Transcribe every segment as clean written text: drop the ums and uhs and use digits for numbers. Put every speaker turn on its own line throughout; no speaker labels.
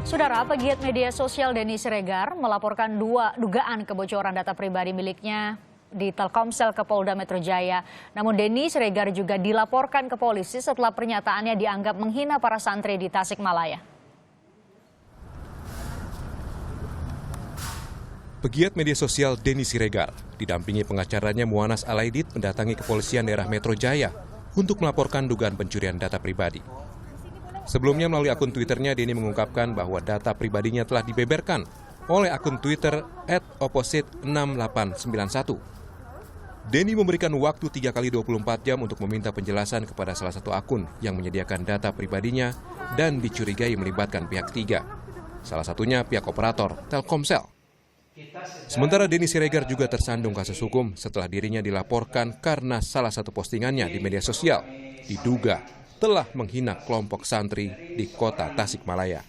Saudara, pegiat media sosial Denny Siregar melaporkan dua dugaan kebocoran data pribadi miliknya di Telkomsel ke Polda Metro Jaya. Namun Denny Siregar juga dilaporkan ke polisi setelah pernyataannya dianggap menghina para santri di Tasikmalaya.
Pegiat media sosial Denny Siregar didampingi pengacaranya Muanas Alaidit mendatangi kepolisian daerah Metro Jaya untuk melaporkan dugaan pencurian data pribadi. Sebelumnya melalui akun Twitternya, Denny mengungkapkan bahwa data pribadinya telah dibeberkan oleh akun Twitter @opposite6891. Denny memberikan waktu 3 kali 24 jam untuk meminta penjelasan kepada salah satu akun yang menyediakan data pribadinya dan dicurigai melibatkan pihak ketiga. Salah satunya pihak operator Telkomsel. Sementara Denny Siregar juga tersandung kasus hukum setelah dirinya dilaporkan karena salah satu postingannya di media sosial diduga telah menghina kelompok santri di kota Tasikmalaya.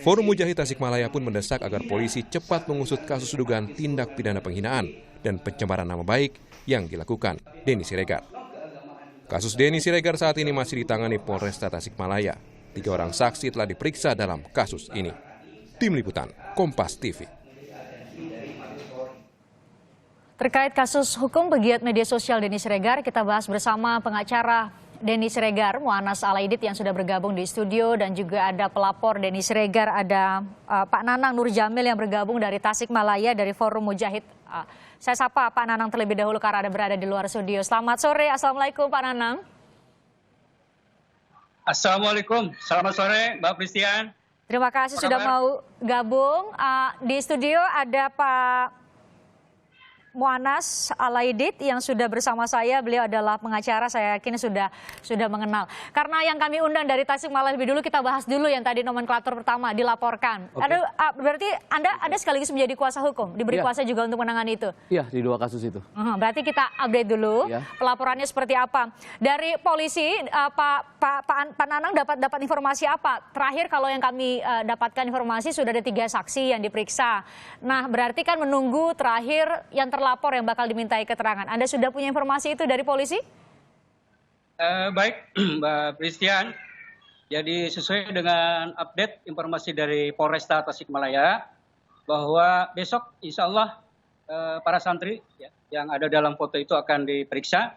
Forum Mujahid Tasikmalaya pun mendesak agar polisi cepat mengusut kasus dugaan tindak pidana penghinaan dan pencemaran nama baik yang dilakukan Denny Siregar. Kasus Denny Siregar saat ini masih ditangani Polresta Tasikmalaya. 3 orang saksi telah diperiksa dalam kasus ini. Tim Liputan, Kompas TV.
Terkait kasus hukum pegiat media sosial Denny Siregar, kita bahas bersama pengacara Denny Siregar, Muanas Alaidit yang sudah bergabung di studio, dan juga ada pelapor Denny Siregar, ada Pak Nanang Nur Jamil yang bergabung dari Tasikmalaya dari Forum Mujahid. Saya sapa Pak Nanang terlebih dahulu karena ada berada di luar studio. Selamat sore, Assalamualaikum Pak Nanang.
Assalamualaikum, selamat sore Mbak Christian.
Terima kasih sudah mau gabung. Di studio ada Pak Muanas Alaidit yang sudah bersama saya. Beliau adalah pengacara, saya yakin sudah mengenal. Karena yang kami undang dari Tasikmalaya lebih dulu, kita bahas dulu yang tadi nomenklatur pertama dilaporkan. Okay. Berarti Anda ada sekaligus menjadi kuasa hukum, diberi kuasa juga untuk menangani itu?
Iya, di 2 kasus itu.
Berarti kita update dulu pelaporannya seperti apa. Dari polisi, Pak Nanang dapat informasi apa? Terakhir kalau yang kami dapatkan informasi sudah ada 3 saksi yang diperiksa. Nah, berarti kan menunggu terakhir yang terlapor yang bakal dimintai keterangan. Anda sudah punya informasi itu dari polisi?
Baik, Mbak Christian. Jadi sesuai dengan update informasi dari Polresta Tasikmalaya, bahwa besok insya Allah para santri yang ada dalam foto itu akan diperiksa.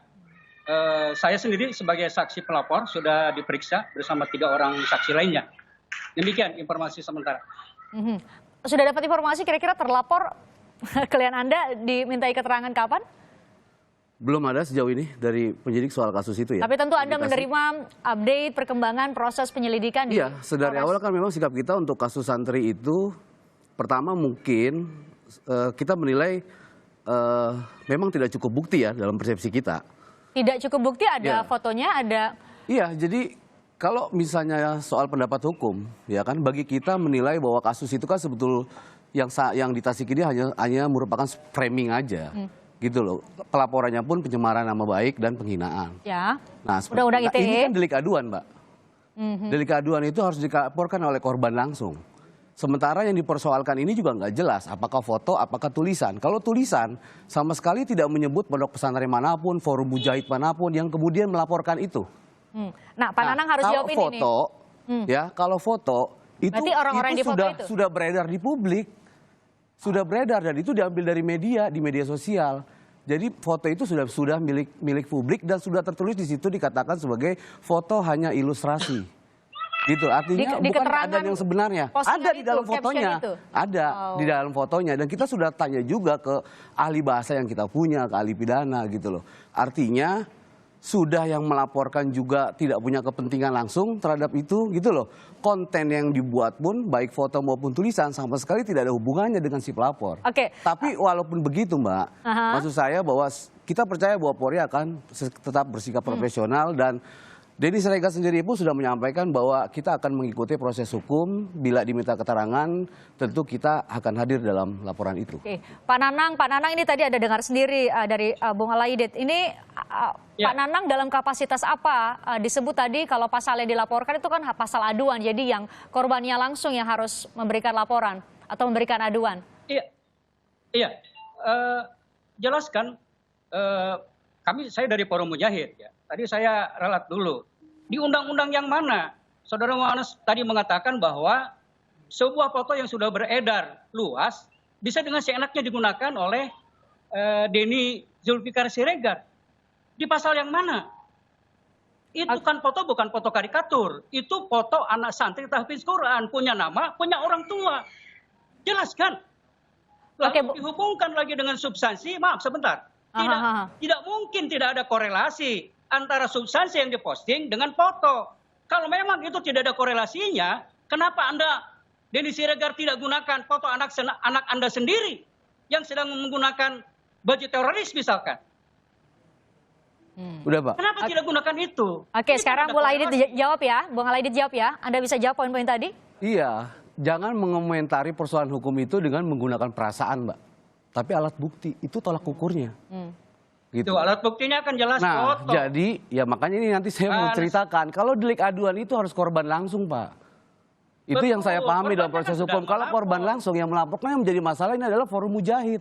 Saya sendiri sebagai saksi pelapor sudah diperiksa bersama 3 orang saksi lainnya. Demikian informasi sementara.
Sudah dapat informasi kira-kira terlapor klien Anda dimintai keterangan kapan?
Belum ada sejauh ini dari penyidik soal kasus itu ya.
Tapi tentu Anda menerima update perkembangan proses penyelidikan.
Iya, sedari awal kan memang sikap kita untuk kasus santri itu, pertama mungkin kita menilai memang tidak cukup bukti ya dalam persepsi kita. Tidak cukup bukti, ada fotonya, ada. Iya, jadi kalau misalnya soal pendapat hukum, ya kan bagi kita menilai bahwa kasus itu kan sebetul yang di Tasik ini hanya merupakan framing aja, gitu loh. Pelaporannya pun pencemaran nama baik dan penghinaan. Ya. Nah, Undang-Undang ITE. Ini kan delik aduan, Mbak. Delik aduan itu harus dilaporkan oleh korban langsung. Sementara yang dipersoalkan ini juga nggak jelas, apakah foto, apakah tulisan. Kalau tulisan sama sekali tidak menyebut pondok pesantren manapun, forum mujahid manapun yang kemudian melaporkan itu.
Nah, Pak Nanang harus jawab ini nih.
Ya, kalau foto itu sudah beredar di publik. Sudah beredar dan itu diambil dari media, di media sosial. Jadi foto itu sudah milik publik dan sudah tertulis di situ dikatakan sebagai foto hanya ilustrasi. Gitu, artinya bukan keadaan yang sebenarnya. Ada di dalam fotonya. Ada di dalam fotonya dan kita sudah tanya juga ke ahli bahasa yang kita punya, ke ahli pidana gitu loh. Artinya sudah yang melaporkan juga tidak punya kepentingan langsung terhadap itu gitu loh. Konten yang dibuat pun baik foto maupun tulisan sama sekali tidak ada hubungannya dengan si pelapor. Tapi walaupun begitu Mbak, maksud saya bahwa kita percaya bahwa Polri akan tetap bersikap profesional dan Denny Siregar sendiri pun sudah menyampaikan bahwa kita akan mengikuti proses hukum. Bila diminta keterangan, tentu kita akan hadir dalam laporan itu.
Pak Nanang ini tadi ada dengar sendiri dari Bung Alaidit. Ini Pak Nanang dalam kapasitas apa? Disebut tadi kalau pasal yang dilaporkan itu kan pasal aduan. Jadi yang korbannya langsung yang harus memberikan laporan atau memberikan aduan.
Iya. Jelaskan. Saya dari Forum Mujahid ya. Tadi saya ralat dulu. Di undang-undang yang mana Saudara Mu'anas tadi mengatakan bahwa sebuah foto yang sudah beredar luas bisa dengan seenaknya digunakan oleh Denny Zulfikar Siregar. Di pasal yang mana? Itu kan foto bukan foto karikatur. Itu foto anak santri tahfiz Quran. Punya nama, punya orang tua. Jelaskan. Lalu dihubungkan lagi dengan substansi. Maaf sebentar. Tidak mungkin tidak ada korelasi antara substansi yang diposting dengan foto. Kalau memang itu tidak ada korelasinya, kenapa Anda, Denny Siregar, tidak gunakan foto anak Anda sendiri yang sedang menggunakan baju teroris misalkan?
Udah, Pak.
Kenapa tidak gunakan itu?
Oke, sekarang Bu Laidit jawab ya. Bung Laidit jawab ya. Anda bisa jawab poin-poin tadi?
Iya, jangan mengomentari persoalan hukum itu dengan menggunakan perasaan, Mbak. Tapi alat bukti, itu tolak ukurnya. Gitu.
Itu alat buktinya akan jelas foto.
Jadi ya makanya ini nanti saya mau ceritakan. Kalau delik aduan itu harus korban langsung, Pak. Itu yang saya pahami dalam proses hukum. Kalau korban langsung yang melaporkan, yang menjadi masalah ini adalah Forum Mujahid.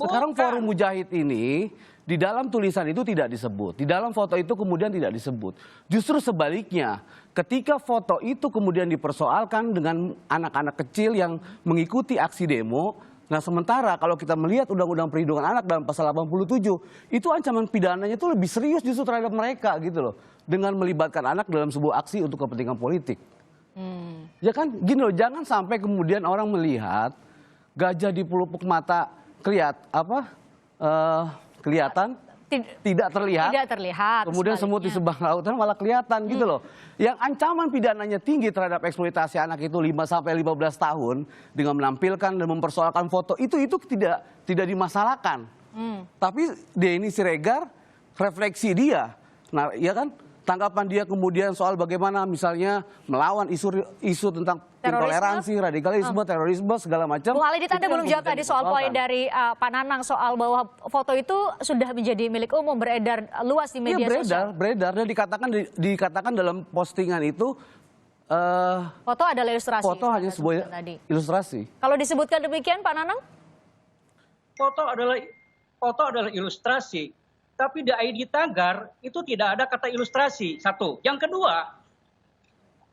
Sekarang Forum Mujahid ini di dalam tulisan itu tidak disebut. Di dalam foto itu kemudian tidak disebut. Justru sebaliknya, ketika foto itu kemudian dipersoalkan dengan anak-anak kecil yang mengikuti aksi demo. Nah sementara kalau kita melihat Undang-Undang Perlindungan Anak dalam pasal 87, itu ancaman pidananya itu lebih serius justru terhadap mereka gitu loh. Dengan melibatkan anak dalam sebuah aksi untuk kepentingan politik. Ya kan gini loh, jangan sampai kemudian orang melihat gajah di pelupuk mata kelihatan tidak terlihat, kemudian semut di seberang lautan malah kelihatan gitu loh. Yang ancaman pidananya tinggi terhadap eksploitasi anak itu 5 sampai 15 tahun dengan menampilkan dan mempersoalkan foto itu tidak dimasalahkan. Tapi Denny Siregar refleksi dia. Nah, ya kan? Tanggapan dia kemudian soal bagaimana misalnya melawan isu tentang intoleransi, radikalisme, terorisme, segala macam.
Bung Laidit, Anda belum jawab tadi soal poin dari Pak Nanang soal bahwa foto itu sudah menjadi milik umum, beredar luas di media sosial.
Beredar dan dikatakan dalam postingan itu
foto adalah ilustrasi.
Foto hanya sebuah ilustrasi.
Kalau disebutkan demikian, Pak Nanang?
Foto adalah ilustrasi. Tapi di ID Tagar itu tidak ada kata ilustrasi, satu. Yang kedua,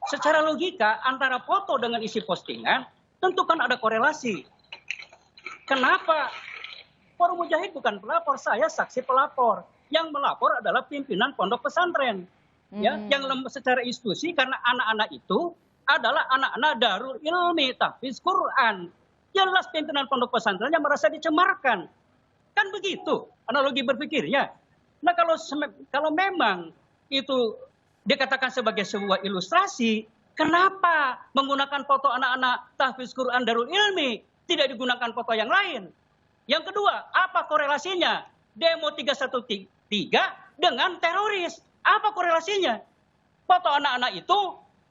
secara logika antara foto dengan isi postingan tentu kan ada korelasi. Kenapa? Forum Mujahid bukan pelapor, saya saksi pelapor. Yang melapor adalah pimpinan pondok pesantren. Ya, yang secara institusi karena anak-anak itu adalah anak-anak Darul Ilmi Tahfiz Quran. Jelas pimpinan pondok pesantrennya merasa dicemarkan. Kan begitu analogi berpikirnya. Nah kalau memang itu dikatakan sebagai sebuah ilustrasi, kenapa menggunakan foto anak-anak tahfiz Quran Darul Ilmi, tidak digunakan foto yang lain? Yang kedua, apa korelasinya demo 313 dengan teroris? Apa korelasinya? Foto anak-anak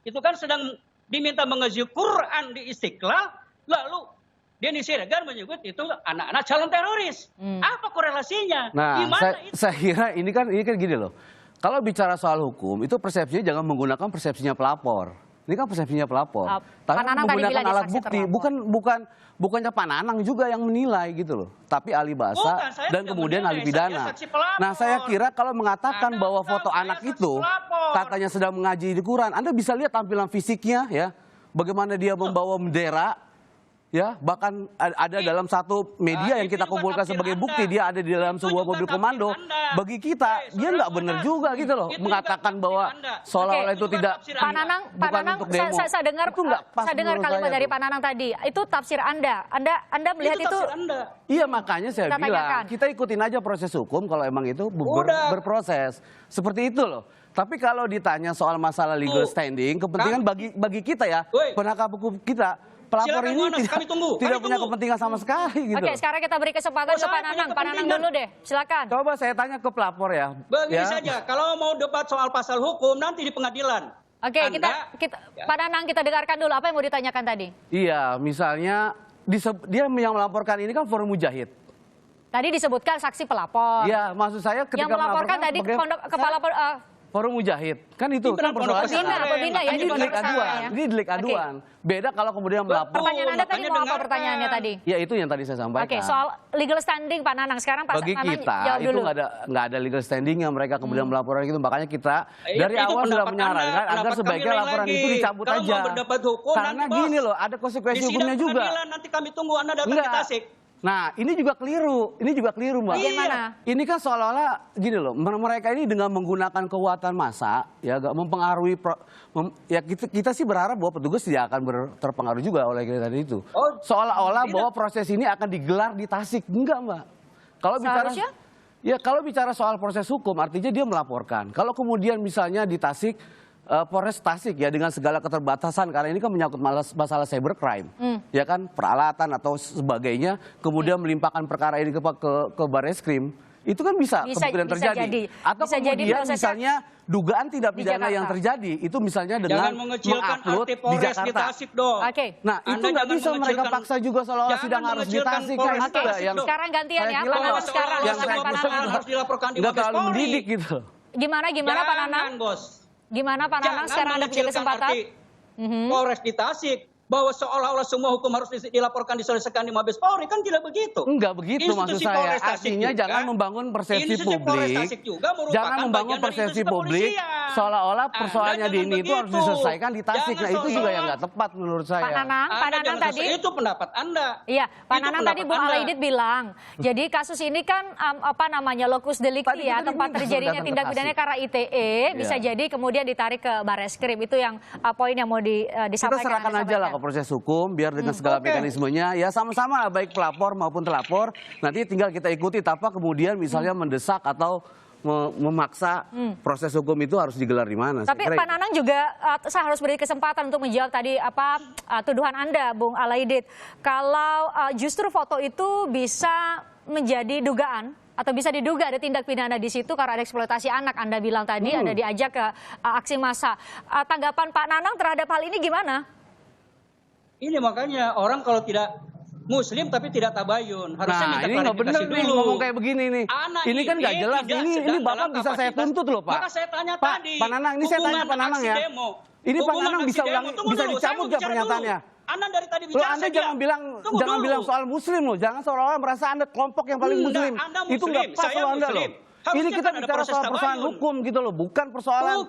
itu kan sedang diminta mengaji Quran di Istiqlal, lalu Denny Siregar menyebut itu anak-anak calon teroris. Apa korelasinya?
Nah, saya kira ini kan gini loh. Kalau bicara soal hukum, itu persepsinya jangan menggunakan persepsinya pelapor. Ini kan persepsinya pelapor. Tapi menggunakan alat bukti, bukannya Pak Nanang juga yang menilai gitu loh. Tapi ahli bahasa dan kemudian ahli pidana. Nah, saya kira kalau mengatakan bahwa foto anak itu katanya sedang mengaji di Quran, Anda bisa lihat tampilan fisiknya ya. Bagaimana dia membawa bendera. Ya, bahkan ada dalam satu media yang kita kumpulkan sebagai bukti dia ada di dalam sebuah mobil komando. Bagi kita, dia nggak benar juga gitu loh, mengatakan bahwa seolah-olah itu tidak.
Pak Nanang, saya dengar kalimat dari Pak Nanang tadi. Itu tafsir Anda. Anda melihat itu?
Iya, makanya saya bilang kita ikutin aja proses hukum kalau emang itu berproses seperti itu loh. Tapi kalau ditanya soal masalah legal standing, kepentingan bagi kita ya, penegak hukum kita. Pelapor ini tidak punya kepentingan sama sekali gitu.
Oke, sekarang kita beri kesempatan ke Pak Nanang. Pak Nanang dulu deh, silakan.
Coba saya tanya ke pelapor ya.
Begini saja, kalau mau debat soal pasal hukum nanti di pengadilan.
Oke, Pak Nanang kita dengarkan dulu apa yang mau ditanyakan tadi.
Iya, misalnya dia yang melaporkan ini kan Forum Mujahid.
Tadi disebutkan saksi pelapor.
Iya, maksud saya ketika
yang melaporkan tadi
Forum Mujahid. Kan itu kan persoalannya.
Pembina ya,
ini delik aduan. Ini delik aduan. Beda kalau kemudian melapor.
Pertanyaan Anda tadi mau apa pertanyaannya tadi?
Ya itu yang tadi saya sampaikan.
Oke, soal legal standing Pak Nanang. Sekarang Pak
Bagi
Nanang
kita
jawab
itu
dulu.
nggak ada legal standingnya mereka kemudian melaporkan gitu. Makanya kita dari awal sudah menyarankan agar sebaiknya laporan itu dicabut aja. Karena gini loh, ada konsekuensi hukumnya juga.
Nanti kami tunggu Anda datang ke Tasik.
Nah, ini juga keliru, Mbak.
Bagaimana?
Ini kan seolah-olah gini loh, mereka ini dengan menggunakan kekuatan massa, ya agak mempengaruhi, ya kita sih berharap bahwa petugas tidak akan terpengaruh juga oleh tadi itu. Seolah-olah bahwa proses ini akan digelar di Tasik, enggak Mbak. Kalau bicara soal proses hukum, artinya dia melaporkan. Kalau kemudian misalnya di Tasik, Polres Tasik ya dengan segala keterbatasan karena ini kan menyangkut masalah cybercrime, ya kan peralatan atau sebagainya, kemudian melimpahkan perkara ini ke Barreskrim, itu kan bisa kemungkinan terjadi. Atau
bisa
kemudian misalnya dugaan tidak pidana yang terjadi itu misalnya dengan mengupload di Jakarta. Nah itu nggak bisa mereka paksa juga seolah-olah sidang harus di Tasik.
Sekarang gantian ya, Pak Nanang sekarang.
Yang
harus dilaporkan di
nggak
Mabes
terlalu
Polri.
mendidik gitu.
Gimana Pak Nanang? Gimana Pak Nanang sekarang ada punya kesempatan?
Polres di Tasik bahwa seolah-olah semua hukum harus dilaporkan diselesaikan di Mabes Polri, kan tidak begitu.
Enggak begitu maksud saya. Artinya jangan membangun persepsi publik. Jangan membangun persepsi publik seolah-olah persoalannya di ini itu harus diselesaikan di Tasik. Nah itu juga yang nggak tepat menurut saya.
Pak Nanang tadi
itu pendapat Anda.
Iya, Pak Nanang tadi Bung Alaidit bilang. Jadi kasus ini kan locus delicti ya, tempat terjadinya tindak pidana karena ITE bisa jadi kemudian ditarik ke Barreskrim. Itu yang poin yang mau disampaikan.
Kita serahkan aja lah ke proses hukum biar dengan segala mekanismenya ya sama-sama baik pelapor maupun terlapor nanti tinggal kita ikuti tanpa kemudian misalnya mendesak atau memaksa proses hukum itu harus digelar di mana.
Tapi Pak Nanang juga saya harus beri kesempatan untuk menjawab tadi tuduhan Anda Bung Alaidit. Kalau justru foto itu bisa menjadi dugaan atau bisa diduga ada tindak pidana di situ karena ada eksploitasi anak. Anda bilang tadi ada diajak ke aksi massa. Tanggapan Pak Nanang terhadap hal ini gimana?
Ini makanya orang kalau tidak Muslim tapi tidak tabayun harusnya minta
ini nggak bener nih ngomong kayak begini nih. Ini kan nggak jelas. Ini Bapak bisa saya tuntut loh Pak.
Maka saya tanya
Pak,
tadi.
Pak Nanang, ini saya tanya Pak Nanang ya. Ini Pak Nanang bisa dicabut nggak pernyataannya?
Anda dari tadi bicara.
Anda jangan bilang soal Muslim loh. Jangan seolah-olah merasa Anda kelompok yang paling Muslim. Itu nggak pas kalau Anda loh. Ini kita bicara soal persoalan hukum gitu loh, bukan persoalan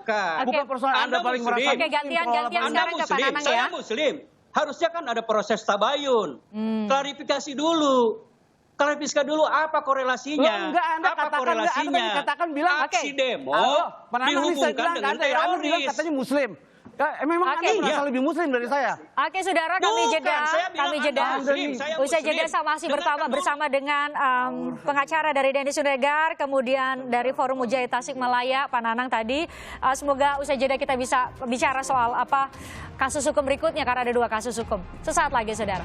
Anda paling merasa.
Oke, gantian sekarang ke Pak Nanang ya.
Saya Muslim. Harusnya kan ada proses tabayun, klarifikasi dulu apa korelasinya,
enggak, Anda katakan bilang
aksi demo
Pak Nanang
dihubungkan dengan teroris.
Anda bilang katanya Muslim. Memang Anda merasa lebih Muslim dari saya.
Oke, saudara, kami jeda. Usai jeda sama masih bersama dengan pengacara dari Denny Siregar, kemudian dari Forum Mujahid Tasikmalaya, Pak Nanang tadi. Semoga usai jeda kita bisa bicara soal kasus hukum berikutnya karena ada 2 kasus hukum. Sesaat lagi, saudara.